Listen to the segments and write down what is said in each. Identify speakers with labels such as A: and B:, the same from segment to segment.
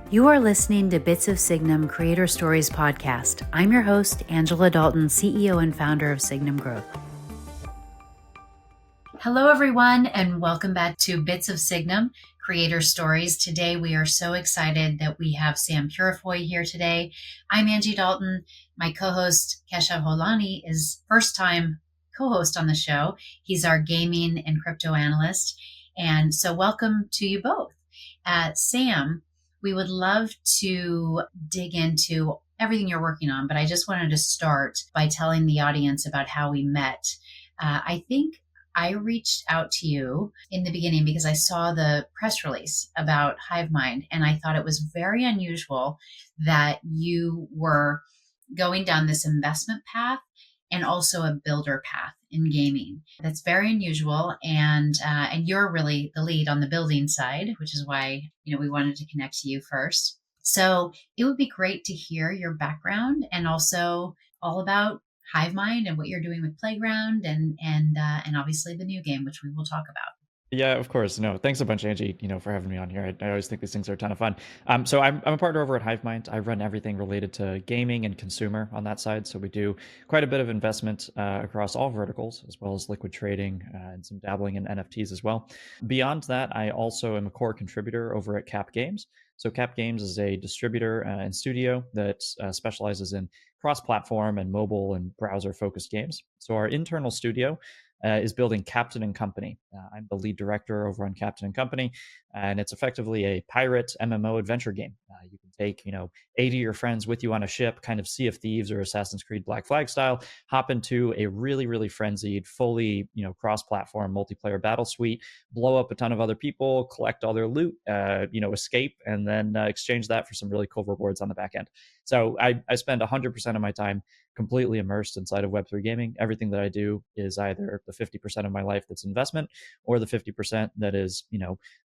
A: You are listening to Bits of Signum Creator Stories podcast. I'm your host, Angela Dalton, CEO and founder of Signum Growth. Hello, everyone, and welcome back to Bits of Signum Creator Stories. Today, we are so excited that we have Sam Peurifoy here today. I'm Angie Dalton. My co-host, Keshav Holani, is first-time co-host on the show. He's our gaming and crypto analyst. And so welcome to you both. Sam, we would love to dig into everything you're working on, but I just wanted to start by telling the audience about how we met. I think I reached out to you in the beginning because I saw the press release about Hivemind, and I thought it was very unusual that you were going down this investment path and also a builder path in gaming. That's very unusual, and you're really the lead on the building side, which is why we wanted to connect to you first. So it would be great to hear your background and also all about Hivemind and what you're doing with Playground and obviously the new game, which we will talk about.
B: Yeah, of course. No, thanks a bunch, Angie, for having me on here. I always think these things are a ton of fun. So I'm a partner over at Hivemind. I run everything related to gaming and consumer on that side. So we do quite a bit of investment across all verticals, as well as liquid trading and some dabbling in NFTs as well. Beyond that, I also am a core contributor over at KAP Games. So KAP Games is a distributor and studio that specializes in cross-platform and mobile and browser-focused games. So our internal studio is building Captain and Company. I'm the lead director over on Captain and Company, and it's effectively a pirate MMO adventure game. You can take, 80 of your friends with you on a ship, kind of Sea of Thieves or Assassin's Creed Black Flag style, hop into a really, really frenzied, fully, cross-platform multiplayer battle suite, blow up a ton of other people, collect all their loot, escape, and then exchange that for some really cool rewards on the back end. So I spend 100% of my time completely immersed inside of Web3 gaming. Everything that I do is either the 50% of my life that's investment or the 50% that is,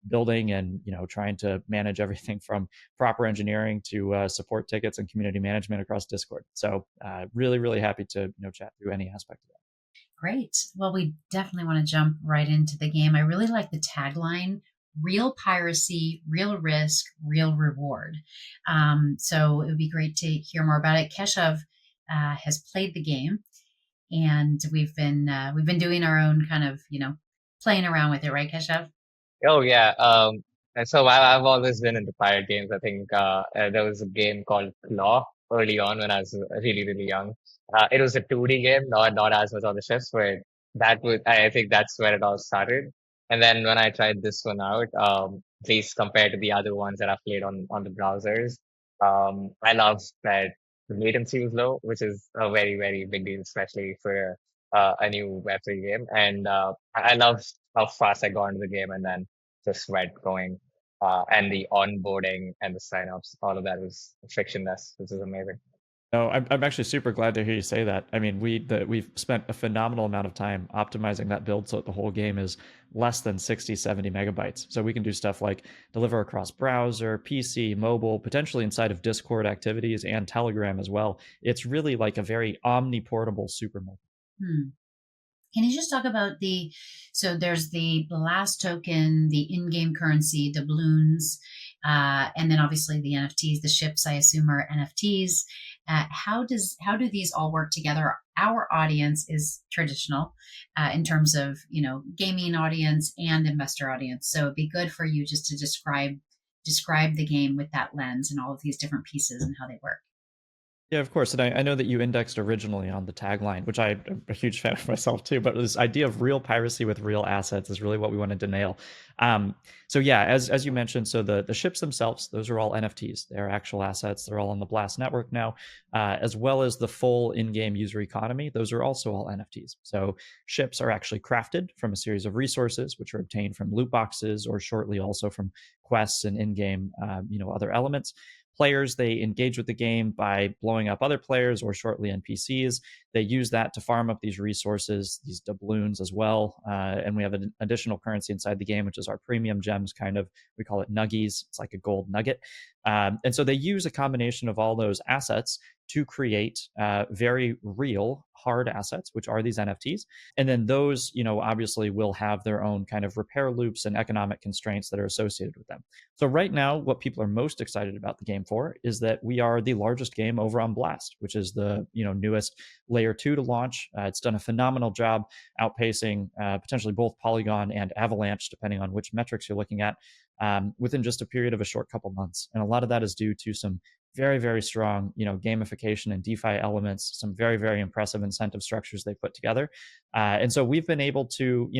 B: building and, trying to manage everything from proper engineering to support tickets and community management across Discord. So really, really happy to, chat through any aspect of that.
A: Great. Well, we definitely want to jump right into the game. I really like the tagline, real piracy, real risk, real reward. So it would be great to hear more about it. Keshav has played the game, and we've been doing our own kind of playing around with it, right, Keshav?
C: Oh yeah. And so I've always been into pirate games. I think there was a game called Claw early on when I was really really young. It was a 2D game, not as much on the ships, but I think that's where it all started. And then when I tried this one out, at least compared to the other ones that I've played on the browsers, I love that the latency was low, which is a very very big deal, especially for a new Web3 game. And I love how fast I got into the game and then just went going. And the onboarding and the signups, all of that was frictionless, which is amazing.
B: No, I'm actually super glad to hear you say that. I mean, we've spent a phenomenal amount of time optimizing that build so that the whole game is less than 60, 70 megabytes. So we can do stuff like deliver across browser, PC, mobile, potentially inside of Discord activities and Telegram as well. It's really like a very omniportable super mobile.
A: Can you just talk about so there's the last token, the in-game currency, doubloons, and then obviously the NFTs, the ships, I assume are NFTs. How do these all work together? Our audience is traditional in terms of, gaming audience and investor audience. So it'd be good for you just to describe the game with that lens and all of these different pieces and how they work.
B: Yeah, of course. And I know that you indexed originally on the tagline, which I'm a huge fan of myself too. But this idea of real piracy with real assets is really what we wanted to nail. So yeah, as you mentioned, so the ships themselves, those are all NFTs. They're actual assets. They're all on the Blast network now, as well as the full in-game user economy. Those are also all NFTs. So ships are actually crafted from a series of resources, which are obtained from loot boxes or shortly also from quests and in-game, other elements. Players, they engage with the game by blowing up other players or shortly NPCs. They use that to farm up these resources, these doubloons as well. And we have an additional currency inside the game, which is our premium gems, kind of, we call it nuggies. It's like a gold nugget. And so they use a combination of all those assets to create very real hard assets, which are these NFTs. And then those, obviously will have their own kind of repair loops and economic constraints that are associated with them. So right now, what people are most excited about the game for is that we are the largest game over on Blast, which is the newest layer 2 to launch. It's done a phenomenal job outpacing potentially both Polygon and Avalanche, depending on which metrics you're looking at, within just a period of a short couple months. And a lot of that is due to some very, very strong, gamification and DeFi elements, some very, very impressive incentive structures they put together. And so we've been able to,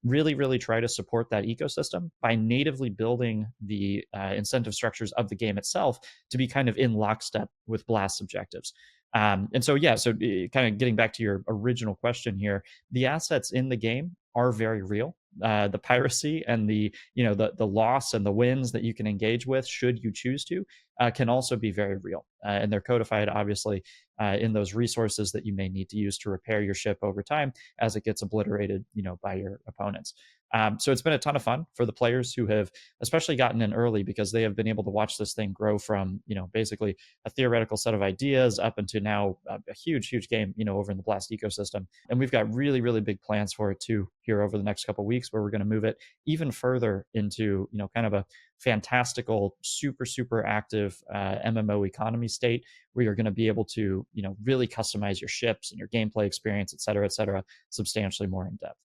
B: really, really try to support that ecosystem by natively building the incentive structures of the game itself to be kind of in lockstep with Blast's objectives. And so, yeah, so kind of getting back to your original question here, the assets in the game are very real. The piracy and the loss and the wins that you can engage with, should you choose to, can also be very real, and they're codified obviously in those resources that you may need to use to repair your ship over time as it gets obliterated, by your opponents. So it's been a ton of fun for the players who have especially gotten in early, because they have been able to watch this thing grow from, basically a theoretical set of ideas up into now a huge, huge game, over in the Blast ecosystem. And we've got really, really big plans for it too here over the next couple of weeks, where we're going to move it even further into, kind of a fantastical, super, super active MMO economy state, where you're going to be able to, really customize your ships and your gameplay experience, et cetera, substantially more in depth.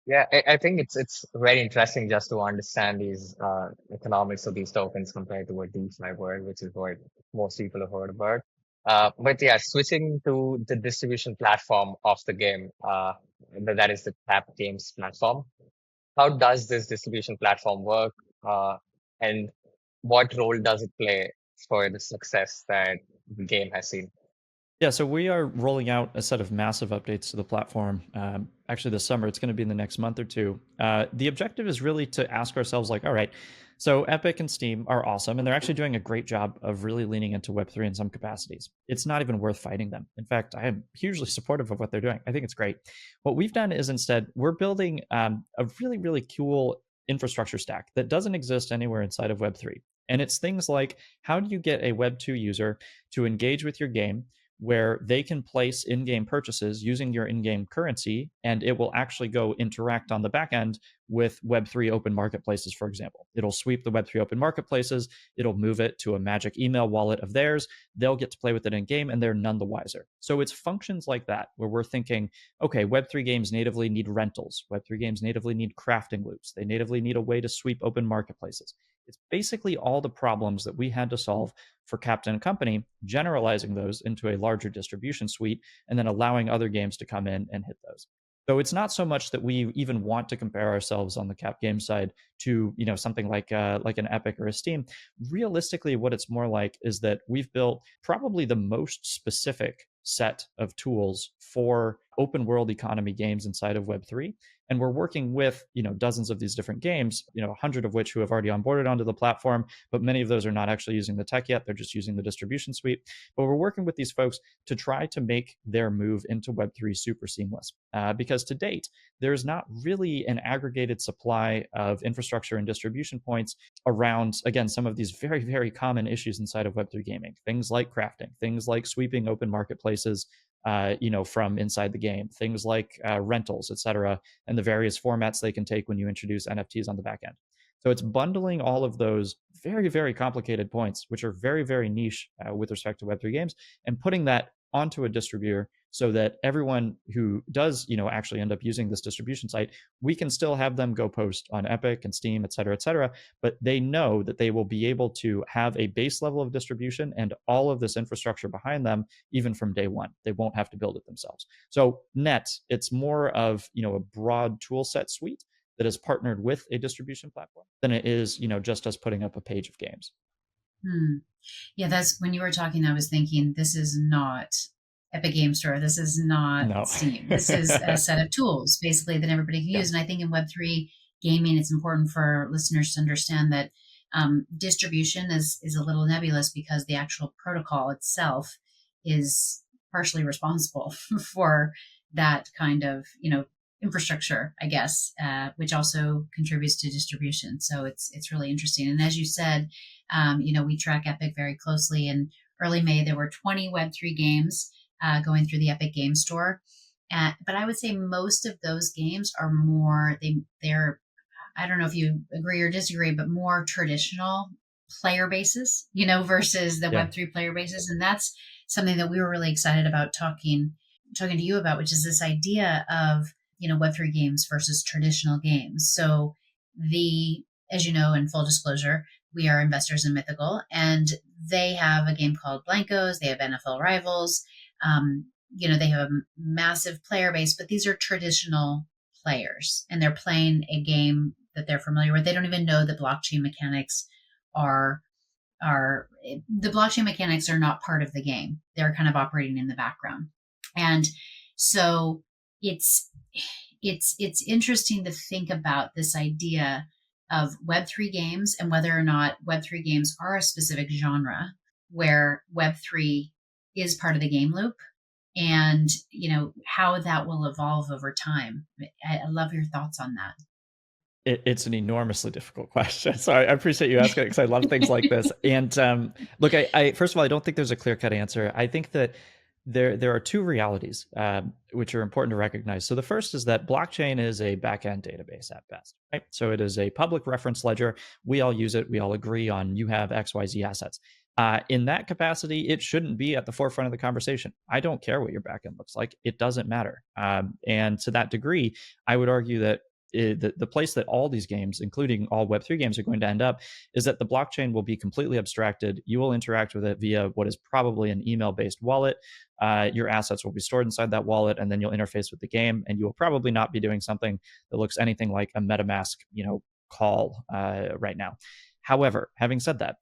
C: Yeah, I think it's very interesting just to understand these economics of these tokens compared to a DeFi world, which is what most people have heard about. But yeah, switching to the distribution platform of the game, that is the KAP Games platform. How does this distribution platform work, and what role does it play for the success that the game has seen?
B: Yeah, so we are rolling out a set of massive updates to the platform. Actually, this summer, it's going to be in the next month or two. The objective is really to ask ourselves, like, all right, so Epic and Steam are awesome, and they're actually doing a great job of really leaning into Web3 in some capacities. It's not even worth fighting them. In fact, I am hugely supportive of what they're doing. I think it's great. What we've done is instead, we're building a really, really cool infrastructure stack that doesn't exist anywhere inside of Web3. And it's things like, how do you get a Web2 user to engage with your game where they can place in-game purchases using your in-game currency, and it will actually go interact on the back end with Web3 open marketplaces, for example. It'll sweep the Web3 open marketplaces, it'll move it to a magic email wallet of theirs, they'll get to play with it in-game, and they're none the wiser. So it's functions like that, where we're thinking, okay, Web3 games natively need rentals, Web3 games natively need crafting loops, they natively need a way to sweep open marketplaces. It's basically all the problems that we had to solve for Captain Company, generalizing those into a larger distribution suite, and then allowing other games to come in and hit those. So it's not so much that we even want to compare ourselves on the KAP game side to, something like an Epic or a Steam. Realistically, what it's more like is that we've built probably the most specific set of tools for open world economy games inside of Web3. And we're working with, dozens of these different games, 100 of which who have already onboarded onto the platform, but many of those are not actually using the tech yet. They're just using the distribution suite. But we're working with these folks to try to make their move into Web3 super seamless. Because to date, there's not really an aggregated supply of infrastructure and distribution points around, again, some of these very, very common issues inside of Web3 gaming. Things like crafting, things like sweeping open marketplaces, from inside the game, things like rentals, et cetera, and the various formats they can take when you introduce NFTs on the back end. So it's bundling all of those very, very complicated points, which are very, very niche with respect to Web3 games, and putting that onto a distributor so that everyone who does, actually end up using this distribution site, we can still have them go post on Epic and Steam, et cetera, but they know that they will be able to have a base level of distribution and all of this infrastructure behind them, even from day one. They won't have to build it themselves. So net, it's more of, a broad tool set suite that is partnered with a distribution platform than it is, just us putting up a page of games.
A: Yeah, that's when you were talking, I was thinking, this is not Epic Game Store. This is not Steam. This is a set of tools, basically, that everybody can use. And I think in Web3 gaming, it's important for listeners to understand that distribution is a little nebulous, because the actual protocol itself is partially responsible for that kind of, infrastructure, I guess, which also contributes to distribution. So it's really interesting. And as you said, we track Epic very closely. In early May, there were 20 Web3 games going through the Epic Game Store. But I would say most of those games are more, they're, I don't know if you agree or disagree, but more traditional player bases, versus the
B: Yeah.
A: Web3 player bases. And that's something that we were really excited about talking to you about, which is this idea of, Web3 games versus traditional games. So as you know, in full disclosure, we are investors in Mythical, and they have a game called Blankos. They have NFL Rivals. They have a massive player base, but these are traditional players, and they're playing a game that they're familiar with. They don't even know that blockchain mechanics are are the blockchain mechanics are not part of the game. They're kind of operating in the background. And so it's interesting to think about this idea of Web3 games and whether or not Web3 games are a specific genre where Web3 is part of the game loop, and how that will evolve over time. I love your thoughts on that.
B: It's an enormously difficult question. So I appreciate you asking it, because I love things like this. And look, I first of all, I don't think there's a clear-cut answer. I think that there are two realities which are important to recognize. So the first is that blockchain is a back-end database at best, right? So it is a public reference ledger. We all use it. We all agree on you have XYZ assets. In that capacity, it shouldn't be at the forefront of the conversation. I don't care what your backend looks like. It doesn't matter. And to that degree, I would argue that the place that all these games, including all Web3 games, are going to end up is that the blockchain will be completely abstracted. You will interact with it via what is probably an email-based wallet. Your assets will be stored inside that wallet, and then you'll interface with the game, and you will probably not be doing something that looks anything like a MetaMask, call right now. However, having said that,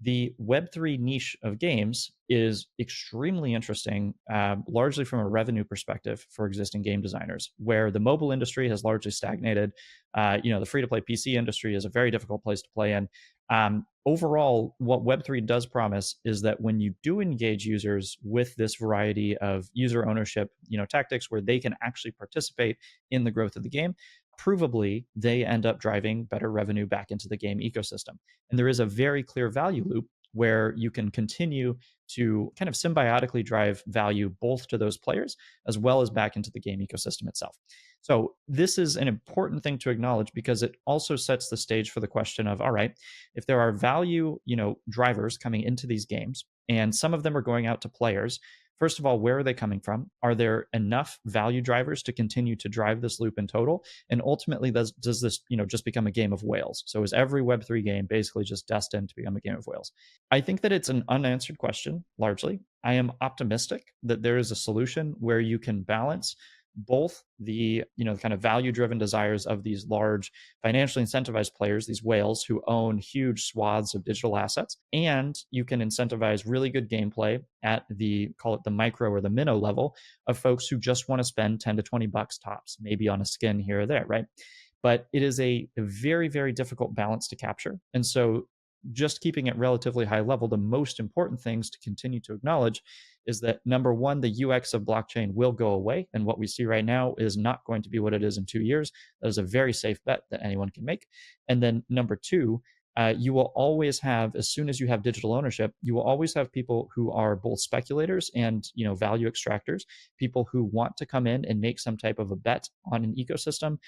B: the Web3 niche of games is extremely interesting, largely from a revenue perspective for existing game designers, where the mobile industry has largely stagnated. The free-to-play PC industry is a very difficult place to play in. Overall, what Web3 does promise is that when you do engage users with this variety of user ownership, tactics where they can actually participate in the growth of the game, provably they end up driving better revenue back into the game ecosystem. And there is a very clear value loop where you can continue to kind of symbiotically drive value both to those players as well as back into the game ecosystem itself. So this is an important thing to acknowledge, because it also sets the stage for the question of, all right, if there are value, drivers coming into these games, and some of them are going out to players, first of all, where are they coming from? Are there enough value drivers to continue to drive this loop in total? And ultimately, does this, just become a game of whales? So is every Web3 game basically just destined to become a game of whales? I think that it's an unanswered question, largely. I am optimistic that there is a solution where you can balance both the kind of value driven desires of these large financially incentivized players, these whales who own huge swaths of digital assets, and you can incentivize really good gameplay at the, call it the micro or the minnow level, of folks who just want to spend 10 to 20 bucks tops, maybe on a skin here or there, right? But it is a very, very difficult balance to capture. And so just keeping it relatively high level, the most important things to continue to acknowledge is that, number one, the UX of blockchain will go away. And what we see right now is not going to be what it is in 2 years. That is a very safe bet that anyone can make. And then number two, you will always have, as soon as you have digital ownership, you will always have people who are both speculators and value extractors, people who want to come in and make some type of a bet on an ecosystem.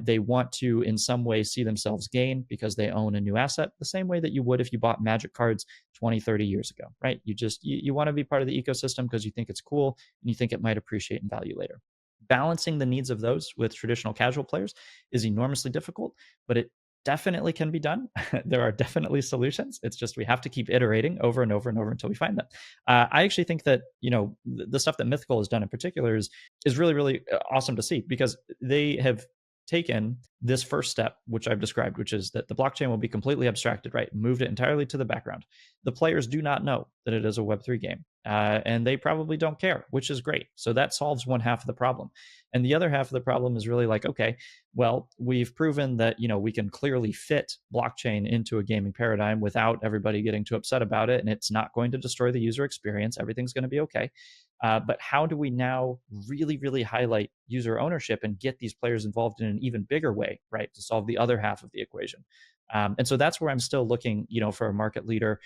B: They want to in some way see themselves gain because they own a new asset, the same way that you would if you bought magic cards 20, 30 years ago, right? You want to be part of the ecosystem because you think it's cool and you think it might appreciate in value later. Balancing the needs of those with traditional casual players is enormously difficult, but it definitely can be done. There are definitely solutions. It's just we have to keep iterating over and over and over until we find them. I actually think that the stuff that Mythical has done in particular is really, really awesome to see, because they have taken this first step, which I've described, which is that the blockchain will be completely abstracted, right? Moved it entirely to the background. The players do not know that it is a Web3 game, and they probably don't care, which is great. So that solves one half of the problem. And the other half of the problem is really like, okay, well, we've proven that, we can clearly fit blockchain into a gaming paradigm without everybody getting too upset about it, and it's not going to destroy the user experience. Everything's going to be okay. But how do we now really, really highlight user ownership and get these players involved in an even bigger way, right, to solve the other half of the equation? And so that's where I'm still looking, for a market leader,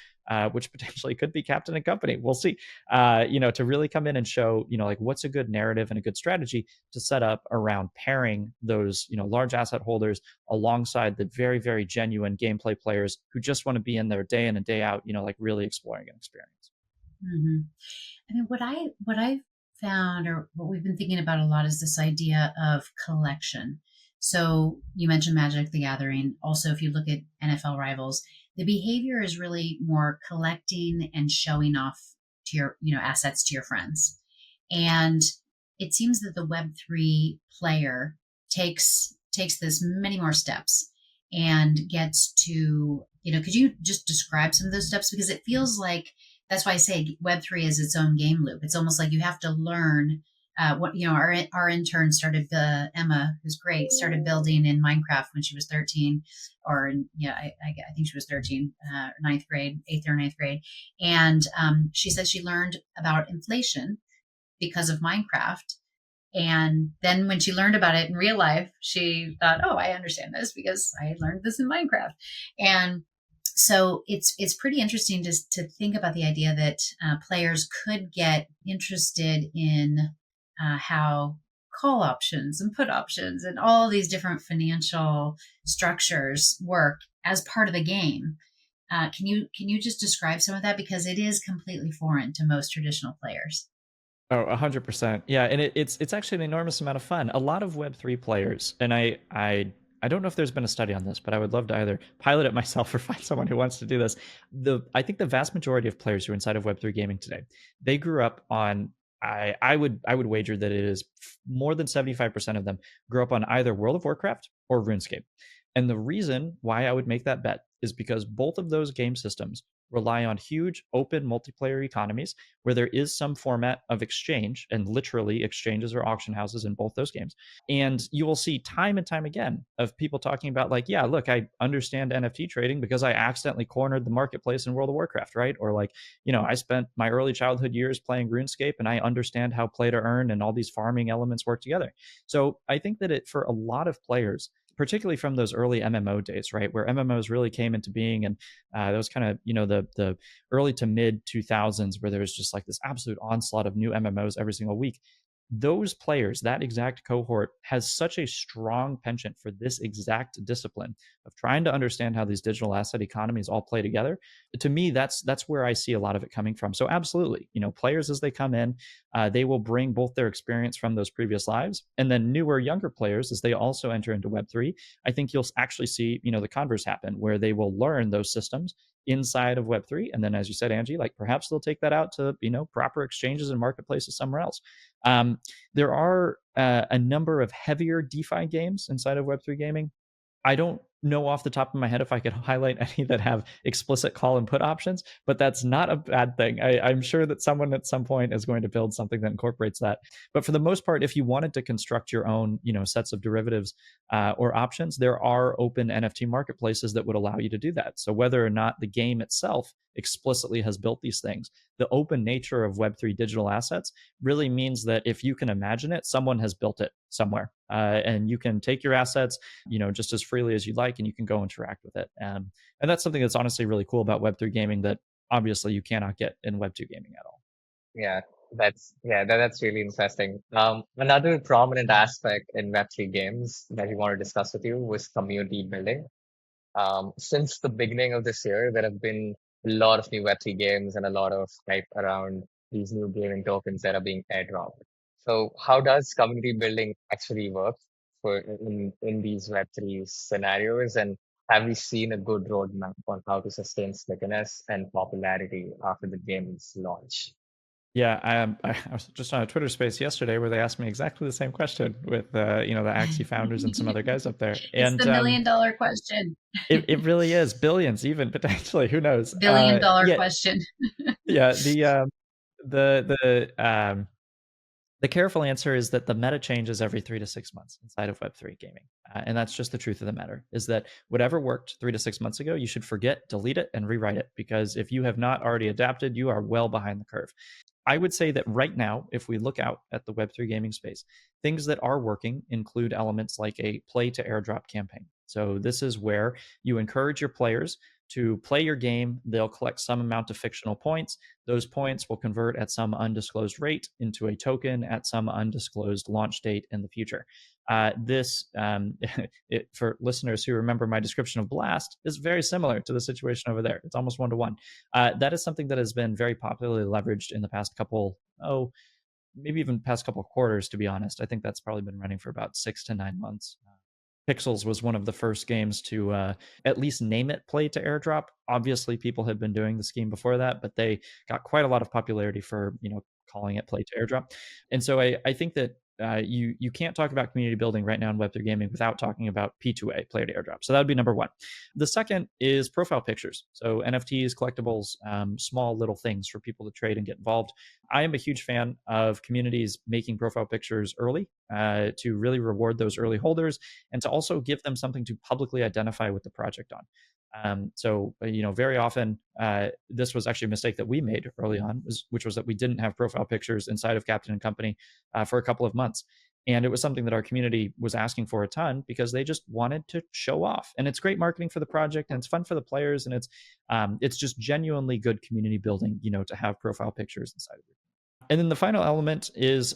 B: which potentially could be Captain and Company. We'll see, to really come in and show, like what's a good narrative and a good strategy to set up around pairing those, large asset holders alongside the very, very genuine gameplay players who just want to be in there day in and day out, like really exploring an experience.
A: Mm-hmm. I mean, what I found, or what we've been thinking about a lot, is this idea of collection. So you mentioned Magic the Gathering. Also, if you look at NFL Rivals, the behavior is really more collecting and showing off to your, assets to your friends. And it seems that the Web3 player takes this many more steps and gets to, could you just describe some of those steps? Because it feels like, that's why I say Web3 is its own game loop. It's almost like you have to learn what, our intern started, Emma, who's great, started building in Minecraft when she was 13, or I think she was 13, ninth grade, 8th or 9th grade. And she said she learned about inflation because of Minecraft. And then when she learned about it in real life, she thought, oh, I understand this because I learned this in Minecraft. And so it's pretty interesting to think about the idea that players could get interested in how call options and put options and all these different financial structures work as part of the game. Can you just describe some of that, because it is completely foreign to most traditional players?
B: Oh, 100%. Yeah, and it's actually an enormous amount of fun. A lot of Web3 players, and I don't know if there's been a study on this, but I would love to either pilot it myself or find someone who wants to do this. I think the vast majority of players who are inside of Web3 gaming today, they grew up on, I would wager that it is more than 75% of them grew up on either World of Warcraft or RuneScape. And the reason why I would make that bet is because both of those game systems rely on huge open multiplayer economies where there is some format of exchange, and literally exchanges or auction houses in both those games. And you will see time and time again of people talking about, like, yeah, look, I understand NFT trading because I accidentally cornered the marketplace in World of Warcraft, right? Or like, I spent my early childhood years playing RuneScape and I understand how play to earn and all these farming elements work together. So I think that for a lot of players, particularly from those early MMO days, right, where MMOs really came into being, and that was kind of the early to mid 2000s, where there was just like this absolute onslaught of new MMOs every single week. Those players, that exact cohort, has such a strong penchant for this exact discipline of trying to understand how these digital asset economies all play together. To me, that's where I see a lot of it coming from. So absolutely, players as they come in, they will bring both their experience from those previous lives, and then newer, younger players as they also enter into Web3. I think you'll actually see, the converse happen, where they will learn those systems inside of Web3, and then, as you said, Angie, like perhaps they'll take that out to proper exchanges and marketplaces somewhere else. There are a number of heavier DeFi games inside of Web3 gaming. I don't know off the top of my head if I could highlight any that have explicit call and put options, but that's not a bad thing. I'm sure that someone at some point is going to build something that incorporates that. But for the most part, if you wanted to construct your own, sets of derivatives or options, there are open NFT marketplaces that would allow you to do that. So whether or not the game itself explicitly has built these things, the open nature of Web3 digital assets really means that if you can imagine it, someone has built it somewhere, and you can take your assets, just as freely as you'd like, and you can go interact with it. And that's something that's honestly really cool about Web3 gaming that obviously you cannot get in Web2 gaming at all.
C: Yeah, that's really interesting. Another prominent aspect in Web3 games that we want to discuss with you was community building. Since the beginning of this year, there have been a lot of new Web3 games and a lot of hype around these new gaming tokens that are being airdropped. So how does community building actually work in these Web3 scenarios? And have we seen a good roadmap on how to sustain stickiness and popularity after the game's launch?
B: Yeah, I was just on a Twitter space yesterday where they asked me exactly the same question with the Axie founders and some other guys up there.
A: It's
B: And
A: the $1 million question.
B: it really is billions, even potentially. Who knows?
A: $1 billion question.
B: Yeah. The careful answer is that the meta changes every 3 to 6 months inside of Web3 gaming. And that's just the truth of the matter, is that whatever worked 3 to 6 months ago, you should forget, delete it, and rewrite it. Because if you have not already adapted, you are well behind the curve. I would say that right now, if we look out at the Web3 gaming space, things that are working include elements like a play to airdrop campaign. So this is where you encourage your players to play your game. They'll collect some amount of fictional points. Those points will convert at some undisclosed rate into a token at some undisclosed launch date in the future. For listeners who remember my description of Blast, is very similar to the situation over there. It's almost 1-to-1. That is something that has been very popularly leveraged in the past maybe even past couple of quarters, to be honest. I think that's probably been running for about 6 to 9 months. Pixels was one of the first games to at least name it play to airdrop. Obviously, people had been doing the scheme before that, but they got quite a lot of popularity for calling it play to airdrop. And so I think that you can't talk about community building right now in Web3 gaming without talking about P2A, play to airdrop. So that would be number one. The second is profile pictures. So NFTs, collectibles, small little things for people to trade and get involved. I am a huge fan of communities making profile pictures early to really reward those early holders and to also give them something to publicly identify with the project on. Very often, this was actually a mistake that we made early on, which was that we didn't have profile pictures inside of Captain and Company for a couple of months. And it was something that our community was asking for a ton because they just wanted to show off. And it's great marketing for the project and it's fun for the players. And it's just genuinely good community building, to have profile pictures inside of it. And then the final element is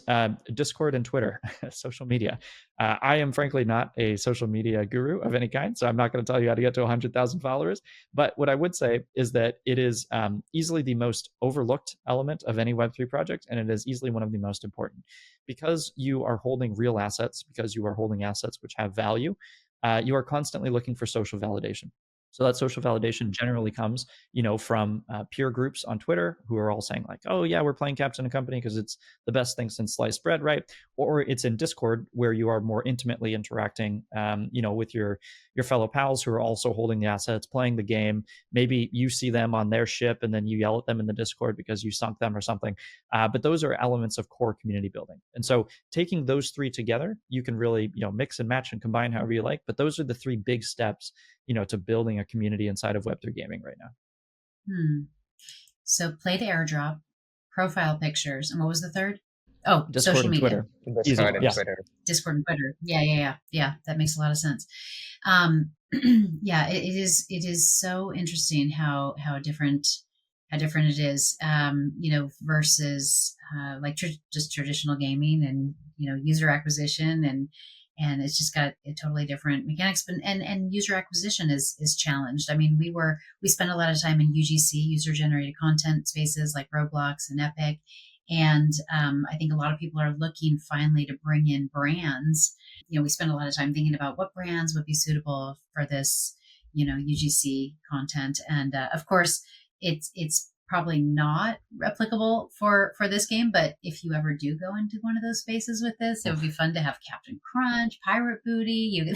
B: Discord and Twitter, social media. I am frankly not a social media guru of any kind, so I'm not going to tell you how to get to 100,000 followers. But what I would say is that it is easily the most overlooked element of any Web3 project, and it is easily one of the most important. Because you are holding real assets, because you are holding assets which have value, you are constantly looking for social validation. So that social validation generally comes, from peer groups on Twitter who are all saying like, oh yeah, we're playing Captain and Company because it's the best thing since sliced bread, right? Or it's in Discord where you are more intimately interacting, with your fellow pals who are also holding the assets, playing the game. Maybe you see them on their ship and then you yell at them in the Discord because you sunk them or something. But those are elements of core community building. And so taking those three together, you can really, mix and match and combine however you like. But those are the three big steps to building a community inside of Web3 gaming right now.
A: So play to airdrop, profile pictures, and what was the third? Oh,
B: Discord
A: social
B: and
A: media.
B: Twitter.
C: Discord and Twitter.
A: Discord and Twitter. Yeah. That makes a lot of sense. It is so interesting how different it is, versus just traditional gaming and user acquisition and it's just got a totally different mechanics. And user acquisition is challenged. I mean, we spend a lot of time in UGC, user generated content spaces like Roblox and Epic. And I think a lot of people are looking finally to bring in brands. We spend a lot of time thinking about what brands would be suitable for this, UGC content. And of course, it's probably not replicable for this game, but if you ever do go into one of those spaces with this, it would be fun to have Captain Crunch, Pirate Booty.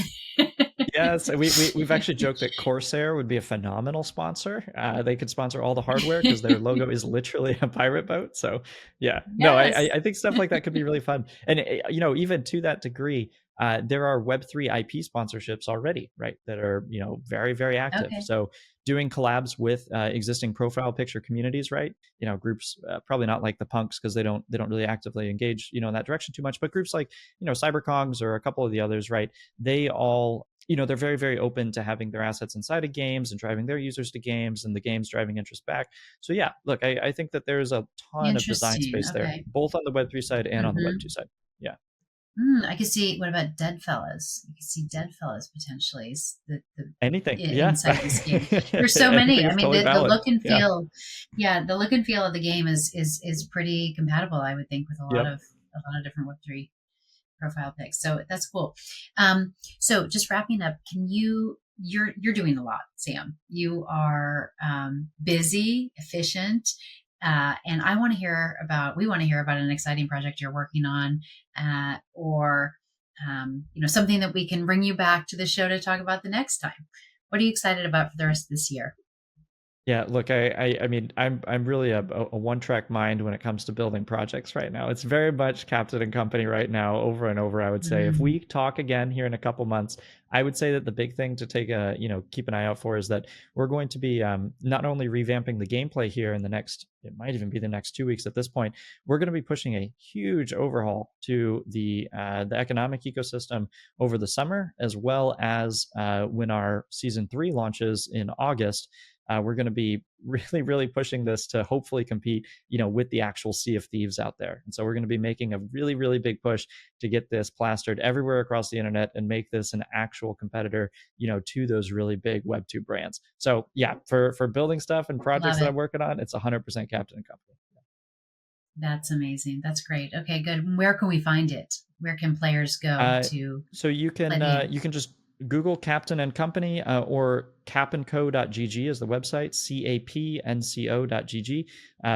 B: Yes, we've actually joked that Corsair would be a phenomenal sponsor. They could sponsor all the hardware because their logo is literally a pirate boat. So yeah, yes. No, I think stuff like that could be really fun. And even to that degree, there are Web3 IP sponsorships already, right? That are very, very active. Okay. So doing collabs with existing profile picture communities, right? Groups probably not like the punks because they don't really actively engage in that direction too much. But groups like CyberCongs or a couple of the others, right? They all they're very, very open to having their assets inside of games and driving their users to games and the games driving interest back. So yeah, look, I think that there's a ton of design space there, both on the Web3 side and on the Web2 side. Yeah.
A: I could see. What about Deadfellas? You could see Deadfellas potentially.
B: Anything,
A: inside this game. There's so many. I mean, totally the look and feel. Yeah, the look and feel of the game is pretty compatible, I would think, with a lot of different Web3 profile pics. So that's cool. So just wrapping up, you're doing a lot, Sam. You are busy, efficient. And we want to hear about an exciting project you're working on, or something that we can bring you back to the show to talk about the next time. What are you excited about for the rest of this year?
B: Yeah, look, I mean, I'm really a one-track mind when it comes to building projects right now. It's very much Captain and Company right now, over and over, I would say. If
A: Mm,
B: we talk again here in a couple months, I would say that the big thing to take a, keep an eye out for is that we're going to be not only revamping the gameplay here in the next, it might even be the next 2 weeks at this point. We're going to be pushing a huge overhaul to the economic ecosystem over the summer, as well as when our season 3 launches in August. We're going to be really, really pushing this to hopefully compete, with the actual Sea of Thieves out there. And so we're going to be making a really, really big push to get this plastered everywhere across the internet and make this an actual competitor, to those really big Web2 brands. So yeah, for building stuff and projects
A: love
B: that
A: it.
B: I'm working on, it's 100% Captain and Company.
A: That's amazing. That's great. Okay, good. Where can we find it? Where can players go
B: Uh,
A: to
B: so
A: play the game?
B: you can just Google Captain and Company, or capandco.gg is the website, capnco.gg.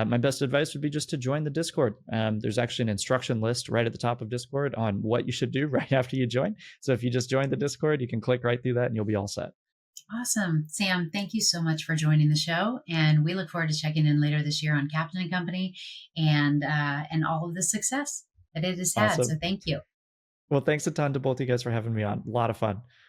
B: My best advice would be just to join the Discord. There's actually an instruction list right at the top of Discord on what you should do right after you join. So if you just join the Discord, you can click right through that and you'll be all set.
A: Awesome. Sam, thank you so much for joining the show. And we look forward to checking in later this year on Captain and Company and all of the success that it has had. So
B: Awesome.
A: thank you.
B: Well, thanks a ton to both of you guys for having me on. A lot of fun.